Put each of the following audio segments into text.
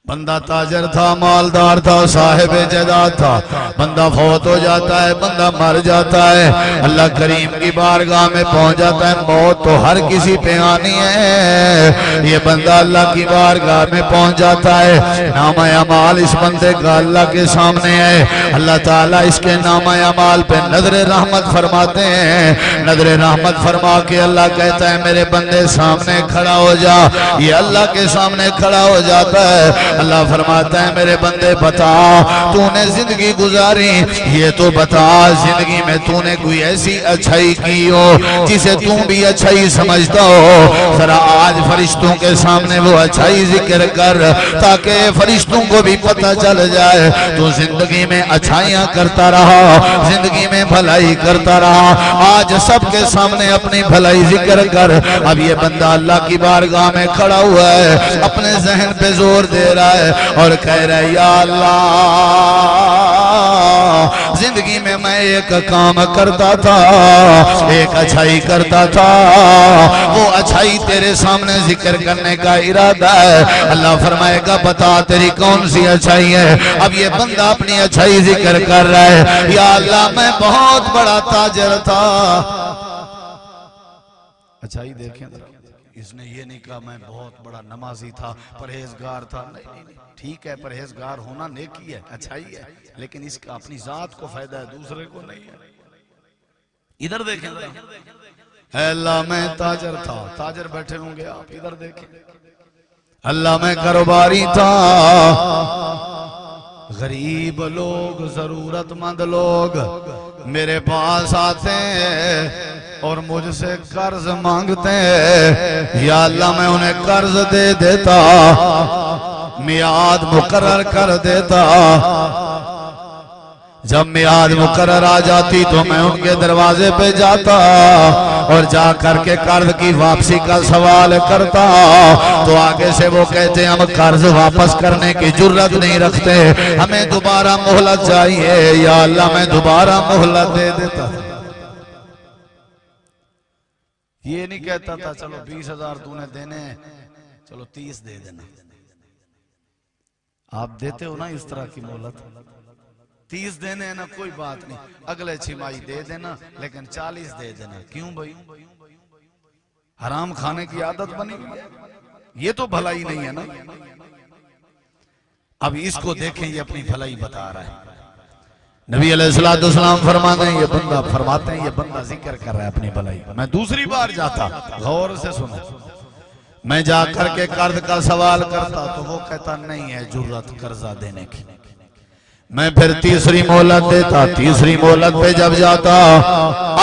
बंदा ताजर था, मालदार था, साहिब जायदाद था। बंदा फौत हो जाता है, बंदा मर जाता है, अल्लाह करीम की बारगाह में पहुंच जाता है। मौत तो हर किसी पे आनी है। ये बंदा अल्लाह की बारगाह में पहुंच जाता है। नामा अमाल इस बंदे का अल्लाह के सामने है। अल्लाह ताला इसके नामा अमाल पे नजर रहमत फरमाते हैं। नजर रहमत फरमा के अल्लाह कहता है मेरे बंदे सामने खड़ा हो जा। ये अल्लाह के सामने खड़ा हो जाता है। अल्लाह फरमाता है मेरे बंदे बता तूने जिंदगी गुजारी, ये तो बता जिंदगी में तूने कोई ऐसी अच्छाई की हो जिसे तू भी अच्छाई समझता हो। जरा आज फरिश्तों के सामने वो अच्छाई जिक्र कर ताकि फरिश्तों को भी पता चल जाए तू जिंदगी में अच्छाइयां करता रहा, जिंदगी में भलाई करता रहा। आज सबके सामने अपनी भलाई जिक्र कर। अब ये बंदा अल्लाह की बारगाह में खड़ा हुआ है, अपने जहन पे जोर दे रहा है और कह रहा है या अल्लाह जिंदगी में मैं एक काम करता था, एक अच्छाई करता था, वो अच्छाई तेरे सामने जिक्र करने का इरादा है। अल्लाह फरमाएगा बता तेरी कौन सी अच्छाई है। अब ये बंदा अपनी अच्छाई जिक्र कर रहा है या अल्लाह मैं बहुत बड़ा ताजर था। अच्छाई देखें, इसने ये नहीं कहा मैं बहुत बड़ा नमाजी था, परहेजगार था। नहीं, ठीक है परहेजगार होना नेकी है, अच्छाई है, लेकिन इसका अपनी जात को फायदा है, दूसरे को नहीं है। इधर देखें अल्लाह मैं ताजर था, ताजर बैठे होंगे आप, इधर देखें अल्लाह मैं कारोबारी था। गरीब लोग जरूरतमंद लोग मेरे पास आते हैं और मुझसे कर्ज मांगते हैं, या अल्लाह मैं उन्हें कर्ज दे देता, मियाद मुकर्रर कर देता। जब मियाद मुकर्रर आ जाती तो मैं उनके दरवाजे पे जाता और जा करके कर्ज की वापसी का सवाल करता तो आगे से वो कहते हम कर्ज वापस करने की जुर्रत नहीं रखते, हमें दोबारा मोहलत चाहिए। या अल्लाह मैं दोबारा मोहलत दे देता। ये नहीं कहता था चलो 20,000 तूने देने, चलो 30 दे देना। आप देते हो ना इस तरह की मोहलत, 30 देने हैं ना कोई बात नहीं, अगले छिमाही दे देना, लेकिन 40 दे देना। क्यों भाई? हराम खाने की आदत बनी, ये तो भलाई नहीं है ना। अब इसको देखें, ये अपनी भलाई बता रहा है। नबी अलैहिस्सलाम फरमाते हैं, ये बंदा फरमाते हैं ये बंदा जिक्र कर रहा है अपनी भलाई। मैं दूसरी बार जाता, गौर से सुनो, मैं जाकर के कर्ज का सवाल करता तो वो कहता नहीं है जुर्रत कर्जा देने की। मैं फिर तीसरी मोहलत देता, तीसरी मोहलत पे जब जाता,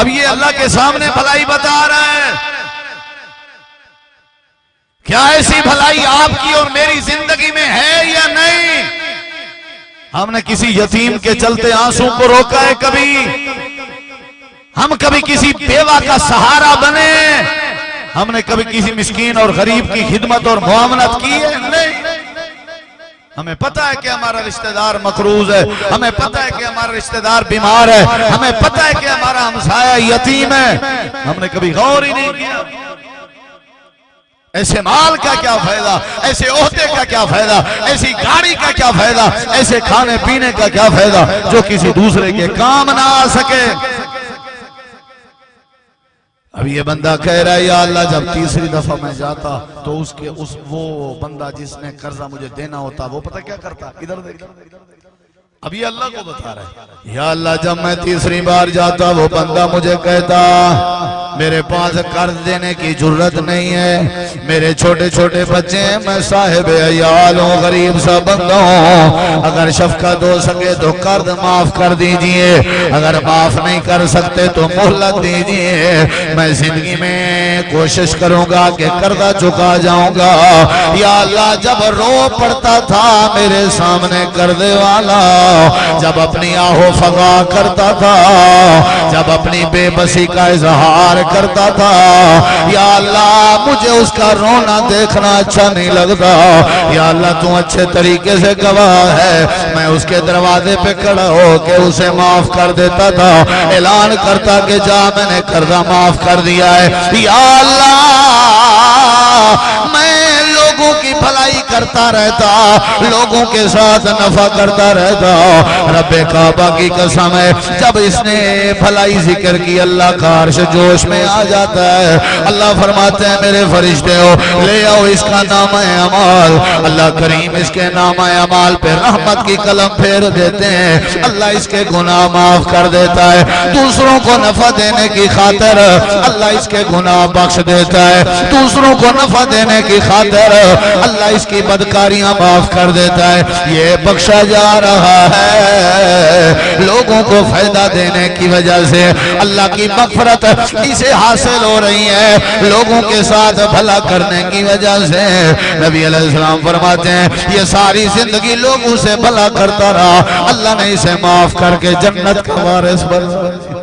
अब ये अल्लाह के सामने भलाई बता रहा है। क्या ऐसी भलाई आपकी और मेरी जिंदगी में है या नहीं? हमने किसी यतीम के चलते आंसू को रोका है कभी? हम कभी किसी बेवा का सहारा बने? हमने कभी किसी मिस्कीन और गरीब की खिदमत और मुआवनत की है? नहीं। हमें पता है कि हमारा रिश्तेदार मकरूज है, हमें पता है कि हमारा रिश्तेदार बीमार है, हमें पता है कि हमारा हमसाया यतीम है, हमने कभी गौर ही नहीं किया। ऐसे माल का क्या फायदा, ऐसे ओहदे का क्या फायदा, ऐसी गाड़ी का क्या फायदा, ऐसे खाने पीने का क्या फायदा जो किसी दूसरे के काम ना आ सके। अब ये बंदा कह रहा है या अल्लाह जब तीसरी दफा मैं जाता तो वो बंदा जिसने कर्जा मुझे देना होता वो पता क्या करता? इधर देख, अब ये अल्लाह को बता रहा है या अल्लाह जब मैं तीसरी बार जाता वो बंदा मुझे कहता मेरे पास कर्ज देने की जरूरत नहीं है, मेरे छोटे छोटे बच्चे हैं, मैं साहिब अयाल हूँ, गरीब सा बंदा हूँ, अगर शफकत हो सके तो कर्ज माफ कर दीजिए, अगर माफ नहीं कर सकते तो मोहलत दीजिए, मैं जिंदगी में कोशिश करूंगा कि कर्जा चुका जाऊंगा। या अल्लाह जब रो पड़ता था मेरे सामने कर्जे वाला, जब अपनी आहो फगा करता था, जब अपनी बेबसी का इजहार करता था, या अल्लाह मुझे उसका रोना देखना अच्छा नहीं लगता। या अल्लाह तू अच्छे तरीके से गवाह है, मैं उसके दरवाजे पे खड़ा होके उसे माफ कर देता था, ऐलान करता कि जा मैंने कर्जा माफ कर दिया है। या अल्लाह मैं लोगों लोगों की भलाई करता रहता, लोगों के साथ नफा करता रहता। रब्बे काबा की कसम है, जब इसने भलाई जिक्र की अल्लाह का अर्श जोश में आ जाता है। अल्लाह फरमाते हैं मेरे फरिश्ते हो ले आओ इसका नामा अमाल। अल्लाह करीम इसके नामा अमाल पे रहमत की कलम फेर देते हैं। अल्लाह इसके गुनाह माफ कर देता है। दूसरों को नफा देने की खातिर अल्लाह इसके गुनाह बख्श देता है। दूसरों को नफा देने की खातिर अल्लाह इसकी बदकारियां माफ कर देता है। ये बख्शा जा रहा है लोगों को फायदा देने की वजह से। अल्लाह की मगफरत इसे हासिल हो रही है लोगों के साथ भला करने की वजह से। नबी अलैहिस्सलाम फरमाते हैं ये सारी जिंदगी लोगों से भला करता रहा, अल्लाह ने इसे माफ करके जन्नत का वारिस बना।